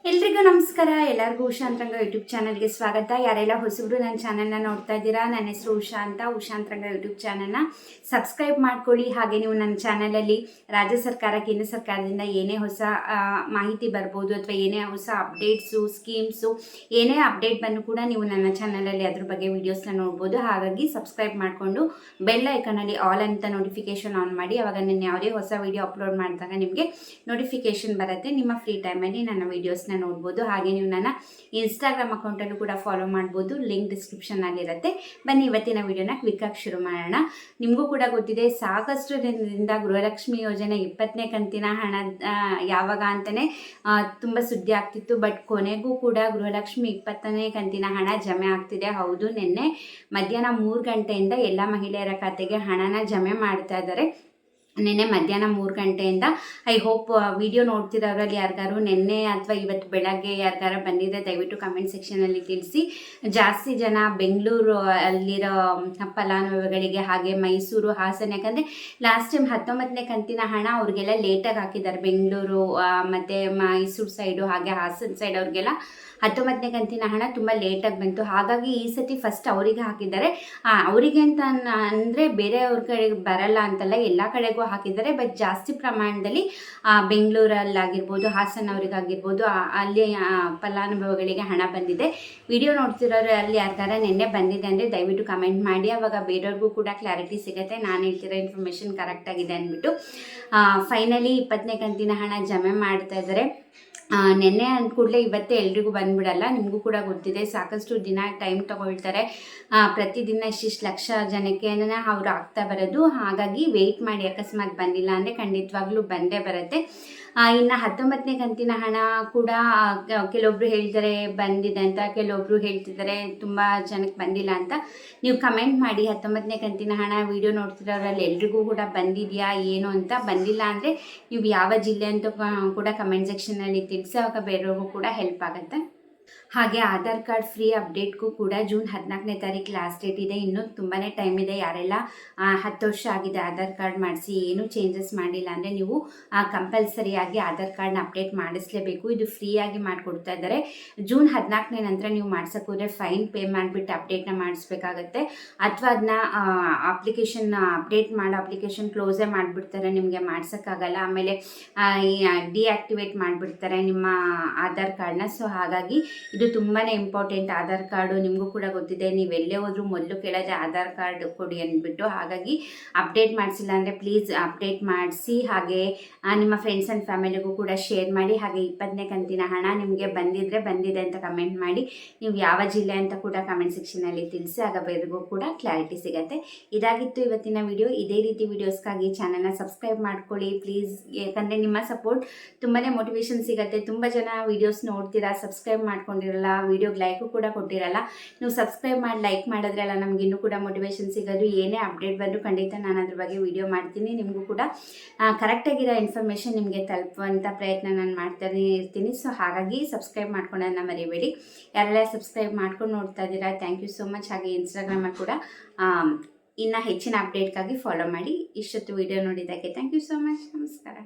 ಎಲ್ರಿಗೂ ನಮಸ್ಕಾರ. ಎಲ್ಲರಿಗೂ ಉಷಾಂತರಂಗ ಯೂಟ್ಯೂಬ್ ಚಾನಲ್ಗೆ ಸ್ವಾಗತ. ಯಾರೆಲ್ಲ ಹೊಸಬ್ರು ನನ್ನ ಚಾನಲ್ನ ನೋಡ್ತಾ ಇದ್ದೀರಾ, ನನ್ನ ಹೆಸರು ಉಷಾಂತರಂಗ ಯೂಟ್ಯೂಬ್ ಚಾನಲ್ನ ಸಬ್ಸ್ಕ್ರೈಬ್ ಮಾಡ್ಕೊಳ್ಳಿ. ಹಾಗೆ ನೀವು ನನ್ನ ಚಾನಲಲ್ಲಿ ರಾಜ್ಯ ಸರ್ಕಾರ ಕೇಂದ್ರ ಸರ್ಕಾರದಿಂದ ಏನೇ ಹೊಸ ಮಾಹಿತಿ ಬರ್ಬೋದು ಅಥವಾ ಏನೇ ಹೊಸ ಅಪ್ಡೇಟ್ಸು ಸ್ಕೀಮ್ಸು ಏನೇ ಅಪ್ಡೇಟ್ ಬಂದು ಕೂಡ ನೀವು ನನ್ನ ಚಾನಲಲ್ಲಿ ಅದ್ರ ಬಗ್ಗೆ ವೀಡಿಯೋಸ್ನ ನೋಡ್ಬೋದು. ಹಾಗಾಗಿ ಸಬ್ಸ್ಕ್ರೈಬ್ ಮಾಡಿಕೊಂಡು ಬೆಲ್ ಐಕನಲ್ಲಿ ಆಲ್ ಅಂತ ನೋಟಿಫಿಕೇಶನ್ ಆನ್ ಮಾಡಿ. ಅವಾಗ ನಾನು ಯಾವುದೇ ಹೊಸ ವೀಡಿಯೋ ಅಪ್ಲೋಡ್ ಮಾಡಿದಾಗ ನಿಮಗೆ ನೋಟಿಫಿಕೇಶನ್ ಬರುತ್ತೆ. ನಿಮ್ಮ ಫ್ರೀ ಟೈಮಲ್ಲಿ ನನ್ನ ವೀಡಿಯೋಸ್ನ ನೋಡ್ಬೋದು. ಹಾಗೆ ನೀವು ನನ್ನ ಇನ್ಸ್ಟಾಗ್ರಾಮ್ ಅಕೌಂಟಲ್ಲೂ ಕೂಡ ಫಾಲೋ ಮಾಡ್ಬೋದು. ಲಿಂಕ್ ಡಿಸ್ಕ್ರಿಪ್ಷನ್ನಲ್ಲಿರುತ್ತೆ. ಬನ್ನಿ ಇವತ್ತಿನ ವಿಡಿಯೋನ ಕ್ವಿಕ್ಕಾಗಿ ಶುರು ಮಾಡೋಣ. ನಿಮಗೂ ಕೂಡ ಗೊತ್ತಿದೆ, ಸಾಕಷ್ಟು ದಿನದಿಂದ ಗೃಹಲಕ್ಷ್ಮಿ ಯೋಜನೆ 20ನೇ ಕಂತಿನ ಹಣ ಯಾವಾಗ ಅಂತಲೇ ತುಂಬ ಸುದ್ದಿ ಆಗ್ತಿತ್ತು. ಬಟ್ ಕೊನೆಗೂ ಕೂಡ ಗೃಹಲಕ್ಷ್ಮಿ 20ನೇ ಕಂತಿನ ಹಣ ಜಮೆ ಆಗ್ತಿದೆ. ಹೌದು, ನಿನ್ನೆ ಮಧ್ಯಾಹ್ನ 3 ಗಂಟೆಯಿಂದ ಎಲ್ಲ ಮಹಿಳೆಯರ ಖಾತೆಗೆ ಹಣನ ಜಮೆ ಮಾಡ್ತಾ ಇದ್ದಾರೆ. ನಿನ್ನೆ ಮಧ್ಯಾಹ್ನ 3 ಗಂಟೆಯಿಂದ. ಐ ಹೋಪ್ ವಿಡಿಯೋ ನೋಡ್ತಿರೋರಲ್ಲಿ ಯಾರಿಗಾರು ನಿನ್ನೆ ಅಥವಾ ಇವತ್ತು ಬೆಳಗ್ಗೆ ಯಾರಿಗಾರು ಬಂದಿದೆ ದಯವಿಟ್ಟು ಕಮೆಂಟ್ ಸೆಕ್ಷನಲ್ಲಿ ತಿಳಿಸಿ. ಜಾಸ್ತಿ ಜನ ಬೆಂಗಳೂರು ಅಲ್ಲಿರೋ ಫಲಾನುಭವಿಗಳಿಗೆ, ಹಾಗೆ ಮೈಸೂರು, ಹಾಸನ, ಯಾಕಂದರೆ ಲಾಸ್ಟ್ ಟೈಮ್ 19ನೇ ಕಂತಿನ ಹಣ ಅವ್ರಿಗೆಲ್ಲ ಲೇಟಾಗಿ ಹಾಕಿದ್ದಾರೆ. ಬೆಂಗಳೂರು ಮತ್ತು ಮೈಸೂರು ಸೈಡು ಹಾಗೆ ಹಾಸನ ಸೈಡ್ ಅವ್ರಿಗೆಲ್ಲ 19ನೇ ಕಂತಿನ ಹಣ ತುಂಬ ಲೇಟಾಗಿ ಬಂತು. ಹಾಗಾಗಿ ಈ ಸತಿ ಫಸ್ಟ್ ಅವರಿಗೆ ಹಾಕಿದ್ದಾರೆ. ಅವರಿಗೆ ಅಂತ ಅಂದರೆ ಬೇರೆಯವ್ರ ಕಡೆಗೆ ಬರಲ್ಲ ಅಂತಲ್ಲ, ಎಲ್ಲ ಕಡೆಗೂ ಹಾಕಿದ್ದಾರೆ. ಬಟ್ ಜಾಸ್ತಿ ಪ್ರಮಾಣದಲ್ಲಿ ಬೆಂಗಳೂರಲ್ಲಾಗಿರ್ಬೋದು, ಹಾಸನ ಅವರಿಗಾಗಿರ್ಬೋದು, ಅಲ್ಲಿ ಫಲಾನುಭವಿಗಳಿಗೆ ಹಣ ಬಂದಿದೆ. ವಿಡಿಯೋ ನೋಡ್ತಿರೋರು ಅಲ್ಲಿ ಯಾರಿಗಾರ ನಿನ್ನೆ ಬಂದಿದೆ ಅಂದರೆ ದಯವಿಟ್ಟು ಕಮೆಂಟ್ ಮಾಡಿ. ಅವಾಗ ಬೇರೆಯವ್ರಿಗೂ ಕೂಡ ಕ್ಲಾರಿಟಿ ಸಿಗುತ್ತೆ, ನಾನು ಹೇಳ್ತಿರೋ ಇನ್ಫಾರ್ಮೇಷನ್ ಕರೆಕ್ಟಾಗಿದೆ ಅಂದ್ಬಿಟ್ಟು. ಫೈನಲಿ 20ನೇ ಕಂತಿನ ಹಣ ಜಮೆ ಮಾಡ್ತಾ ಇದ್ದಾರೆ. ನೆನ್ನೆ ಅಂದ ಕೂಡಲೇ ಇವತ್ತೇ ಎಲ್ರಿಗೂ ಬಂದ್ಬಿಡಲ್ಲ. ನಿಮಗೂ ಕೂಡ ಗೊತ್ತಿದೆ, ಸಾಕಷ್ಟು ದಿನ ಟೈಮ್ ತೊಗೊಳ್ತಾರೆ. ಪ್ರತಿದಿನ ಇಷ್ಟಿಷ್ಟು ಲಕ್ಷ ಜನಕ್ಕೆ ಅವ್ರು ಆಗ್ತಾ ಬರೋದು. ಹಾಗಾಗಿ ವೆಯ್ಟ್ ಮಾಡಿ, ಅಕಸ್ಮಾತ್ ಬಂದಿಲ್ಲ ಅಂದರೆ ಖಂಡಿತವಾಗ್ಲೂ ಬಂದೇ ಬರುತ್ತೆ. ಇನ್ನು 19ನೇ ಕಂತಿನ ಹಣ ಕೂಡ ಕೆಲವೊಬ್ರು ಹೇಳ್ತಾರೆ ಬಂದಿದೆ ಅಂತ, ಕೆಲವೊಬ್ರು ಹೇಳ್ತಿದ್ದಾರೆ ತುಂಬ ಜನಕ್ಕೆ ಬಂದಿಲ್ಲ ಅಂತ. ನೀವು ಕಮೆಂಟ್ ಮಾಡಿ, 19ನೇ ಕಂತಿನ ಹಣ ವಿಡಿಯೋ ನೋಡ್ತಿರೋರಲ್ಲಿ ಎಲ್ರಿಗೂ ಕೂಡ ಬಂದಿದೆಯಾ ಏನು ಅಂತ. ಬಂದಿಲ್ಲ ಅಂದರೆ ನೀವು ಯಾವ ಜಿಲ್ಲೆ ಅಂತ ಕೂಡ ಕಮೆಂಟ್ ಸೆಕ್ಷನಲ್ಲಿ ತಿಳಿಸಿ, ಆವಾಗ ಬೇರೆಯವ್ರಿಗೂ ಕೂಡ ಹೆಲ್ಪ್ ಆಗುತ್ತೆ. ಹಾಗೆ ಆಧಾರ್ ಕಾರ್ಡ್ ಫ್ರೀ ಅಪ್ಡೇಟ್ಗೂ ಕೂಡ ಜೂನ್ 14ನೇ ತಾರೀಕು ಲಾಸ್ಟ್ ಡೇಟ್ ಇದೆ. ಇನ್ನೂ ತುಂಬಾ ಟೈಮ್ ಇದೆ. ಯಾರೆಲ್ಲ 10 ವರ್ಷ ಆಗಿದೆ ಆಧಾರ್ ಕಾರ್ಡ್ ಮಾಡಿಸಿ ಏನೂ ಚೇಂಜಸ್ ಮಾಡಿಲ್ಲ ಅಂದರೆ ನೀವು ಕಂಪಲ್ಸರಿಯಾಗಿ ಆಧಾರ್ ಕಾರ್ಡ್ನ ಅಪ್ಡೇಟ್ ಮಾಡಿಸ್ಲೇಬೇಕು. ಇದು ಫ್ರೀಯಾಗಿ ಮಾಡಿಕೊಡ್ತಾ ಇದ್ದಾರೆ. ಜೂನ್ 14ನೇ ನಂತರ ನೀವು ಮಾಡ್ಸೋಕೆ ಹೋದರೆ ಫೈನ್ ಪೇ ಮಾಡಿಬಿಟ್ಟು ಅಪ್ಡೇಟ್ನ ಮಾಡಿಸ್ಬೇಕಾಗತ್ತೆ. ಅಥವಾ ಅದನ್ನ ಅಪ್ಲಿಕೇಶನ್ ಕ್ಲೋಸೇ ಮಾಡಿಬಿಡ್ತಾರೆ, ನಿಮಗೆ ಮಾಡ್ಸೋಕ್ಕಾಗಲ್ಲ. ಆಮೇಲೆ ಡಿಆಕ್ಟಿವೇಟ್ ಮಾಡಿಬಿಡ್ತಾರೆ ನಿಮ್ಮ ಆಧಾರ್ ಕಾರ್ಡ್ನ. ಸೊ ಹಾಗಾಗಿ ಇದು ತುಂಬಾ ಇಂಪಾರ್ಟೆಂಟ್. ಆಧಾರ್ ಕಾರ್ಡು ನಿಮಗೂ ಕೂಡ ಗೊತ್ತಿದೆ, ನೀವೆಲ್ಲೇ ಹೋದ್ರೂ ಮೊದಲು ಕೇಳೋದೇ ಆಧಾರ್ ಕಾರ್ಡ್ ಕೊಡಿ ಅಂದ್ಬಿಟ್ಟು. ಹಾಗಾಗಿ ಅಪ್ಡೇಟ್ ಮಾಡಿಸಿಲ್ಲ ಅಂದರೆ ಪ್ಲೀಸ್ ಅಪ್ಡೇಟ್ ಮಾಡಿಸಿ. ಹಾಗೆ ನಿಮ್ಮ ಫ್ರೆಂಡ್ಸ್ ಆ್ಯಂಡ್ ಫ್ಯಾಮಿಲಿಗೂ ಕೂಡ ಶೇರ್ ಮಾಡಿ. ಹಾಗೆ 20ನೇ ಕಂತಿನ ಹಣ ನಿಮಗೆ ಬಂದಿದೆ ಅಂತ ಕಮೆಂಟ್ ಮಾಡಿ. ನೀವು ಯಾವ ಜಿಲ್ಲೆ ಅಂತ ಕೂಡ ಕಮೆಂಟ್ ಸೆಕ್ಷನಲ್ಲಿ ತಿಳಿಸಿ, ಆಗ ಬೇರೆಗೂ ಕೂಡ ಕ್ಲಾರಿಟಿ ಸಿಗುತ್ತೆ. ಇದಾಗಿತ್ತು ಇವತ್ತಿನ ವಿಡಿಯೋ. ಇದೇ ರೀತಿ ವಿಡಿಯೋಸ್ಗಾಗಿ ಚಾನಲ್ನ ಸಬ್ಸ್ಕ್ರೈಬ್ ಮಾಡ್ಕೊಳ್ಳಿ ಪ್ಲೀಸ್. ಯಾಕಂದರೆ ನಿಮ್ಮ ಸಪೋರ್ಟ್ ತುಂಬಾ ಮೋಟಿವೇಶನ್ ಸಿಗುತ್ತೆ. ತುಂಬ ಜನ ವೀಡಿಯೋಸ್ ನೋಡ್ತೀರಾ, ಸಬ್ಸ್ಕ್ರೈಬ್ ಮಾಡ್ಕೊಂಡಿರಲ್ಲ, ವೀಡಿಯೋಗೆ ಲೈಕು ಕೂಡ ಕೊಟ್ಟಿರಲ್ಲ. ನೀವು ಸಬ್ಸ್ಕ್ರೈಬ್ ಮಾಡಿ ಲೈಕ್ ಮಾಡಿದ್ರಲ್ಲ ನಮ್ಗೆ ಇನ್ನೂ ಕೂಡ ಮೋಟಿವೇಶನ್ ಸಿಗೋದು. ಏನೇ ಅಪ್ಡೇಟ್ ಬಂದರೂ ಖಂಡಿತ ನಾನು ಅದ್ರ ಬಗ್ಗೆ ವಿಡಿಯೋ ಮಾಡ್ತೀನಿ. ನಿಮಗೂ ಕೂಡ ಕರೆಕ್ಟಾಗಿರೋ ಇನ್ಫಾರ್ಮೇಷನ್ ನಿಮಗೆ ತಲುಪುವಂಥ ಪ್ರಯತ್ನ ನಾನು ಮಾಡ್ತಾನೆ ಇರ್ತೀನಿ. ಸೊ ಹಾಗಾಗಿ ಸಬ್ಸ್ಕ್ರೈಬ್ ಮಾಡ್ಕೊಳ್ಳೋದನ್ನ ಮರಿಬೇಡಿ. ಯಾರೆಲ್ಲ ಸಬ್ಸ್ಕ್ರೈಬ್ ಮಾಡ್ಕೊಂಡು ನೋಡ್ತಾ ಇದ್ದೀರಾ, ಥ್ಯಾಂಕ್ ಯು ಸೋ ಮಚ್. ಹಾಗೆ ಇನ್ಸ್ಟಾಗ್ರಾಮಲ್ಲಿ ಕೂಡ ಇನ್ನು ಹೆಚ್ಚಿನ ಅಪ್ಡೇಟ್ಗಾಗಿ ಫಾಲೋ ಮಾಡಿ. ಇಷ್ಟೊತ್ತು ವಿಡಿಯೋ ನೋಡಿದ್ದಕ್ಕೆ ಥ್ಯಾಂಕ್ ಯು ಸೋ ಮಚ್. ನಮಸ್ಕಾರ.